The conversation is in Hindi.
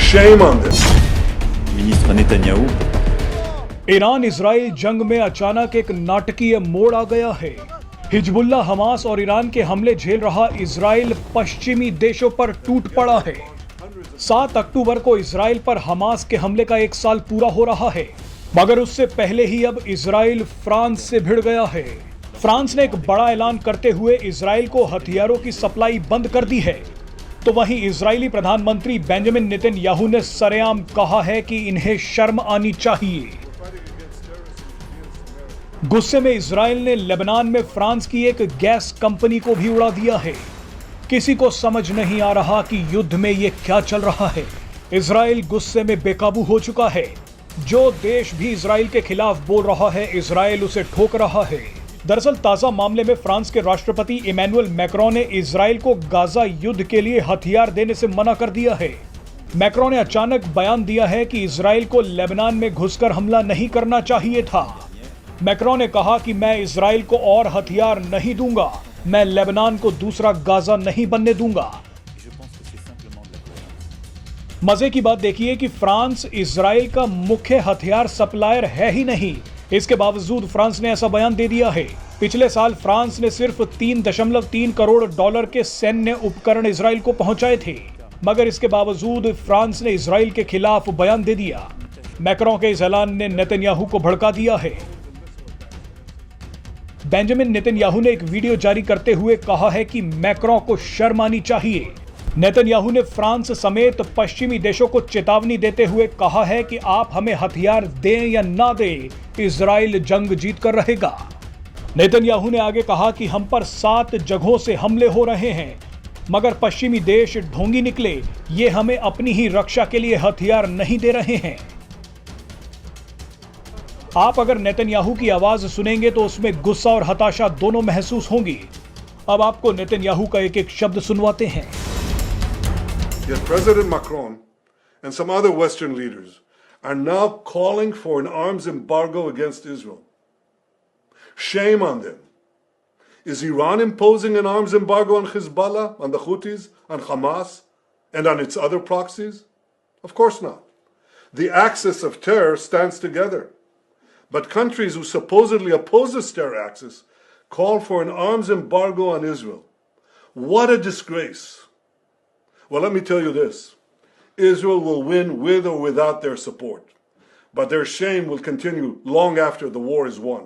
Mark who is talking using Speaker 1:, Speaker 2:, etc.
Speaker 1: Shame on them.
Speaker 2: Ministre Netanyahou.
Speaker 3: Iran Israel जंग में अचानक एक नाटकीय मोड़ आ गया है। हिजबुल्लाह, हमास और ईरान के हमले झेल रहा इजराइल पश्चिमी देशों पर टूट पड़ा है। 7 अक्टूबर को इजराइल पर हमास के हमले का 1 साल पूरा हो रहा है, मगर उससे पहले ही अब इजराइल फ्रांस से भिड़ गया है। फ्रांस ने एक बड़ा ऐलान करते हुए इजराइल को हथियारों की सप्लाई बंद कर दी है, तो वहीं इजरायली प्रधानमंत्री बेंजामिन नेतन्याहू ने सरेआम कहा है कि इन्हें शर्म आनी चाहिए। गुस्से में इजराइल ने लेबनान में फ्रांस की एक गैस कंपनी को भी उड़ा दिया है। किसी को समझ नहीं आ रहा कि युद्ध में ये क्या चल रहा है। इजराइल गुस्से में बेकाबू हो चुका है। जो देश भी इजराइल के खिलाफ बोल रहा है, इजराइल उसे ठोक रहा है। दरअसल ताजा मामले में फ्रांस के राष्ट्रपति इमैनुअल मैक्रों ने इजराइल को गाजा युद्ध के लिए हथियार देने से मना कर दिया है। मैक्रों ने अचानक बयान दिया है कि इजराइल को लेबनान में घुसकर हमला नहीं करना चाहिए था। मैक्रों ने कहा कि मैं इजराइल को और हथियार नहीं दूंगा, मैं लेबनान को दूसरा गाजा नहीं बनने दूंगा। मजे की बात देखिए कि फ्रांस इजराइल का मुख्य हथियार सप्लायर है ही नहीं, इसके बावजूद फ्रांस ने ऐसा बयान दे दिया है। पिछले साल फ्रांस ने सिर्फ 3.3 करोड़ डॉलर के सैन्य उपकरण इजराइल को पहुंचाए थे, मगर इसके बावजूद फ्रांस ने इजराइल के खिलाफ बयान दे दिया। मैक्रों के इस ऐलान ने नेतन्याहू को भड़का दिया है। बेंजामिन नेतन्याहू ने एक वीडियो जारी करते हुए कहा है कि मैक्रों को शर्म आनी चाहिए। नेतन्याहू ने फ्रांस समेत पश्चिमी देशों को चेतावनी देते हुए कहा है कि आप हमें हथियार दें या ना दें, इजराइल जंग जीत कर रहेगा। नेतन्याहू ने आगे कहा कि हम पर 7 जगहों से हमले हो रहे हैं, मगर पश्चिमी देश ढोंगी निकले, ये हमें अपनी ही रक्षा के लिए हथियार नहीं दे रहे हैं। आप अगर नेतन्याहू की आवाज सुनेंगे तो उसमें गुस्सा और हताशा दोनों महसूस होंगी। अब आपको नेतन्याहू का एक एक शब्द सुनवाते हैं।
Speaker 1: Yet President Macron and some other Western leaders are now calling for an arms embargo against Israel. Shame on them. Is Iran imposing an arms embargo on Hezbollah, on the Houthis, on Hamas, and on its other proxies? Of course not. The axis of terror stands together. But countries who supposedly oppose this terror axis call for an arms embargo on Israel. What a disgrace. Well, let me tell you this. Israel will win with or without their support. But their shame will continue long after the war is won.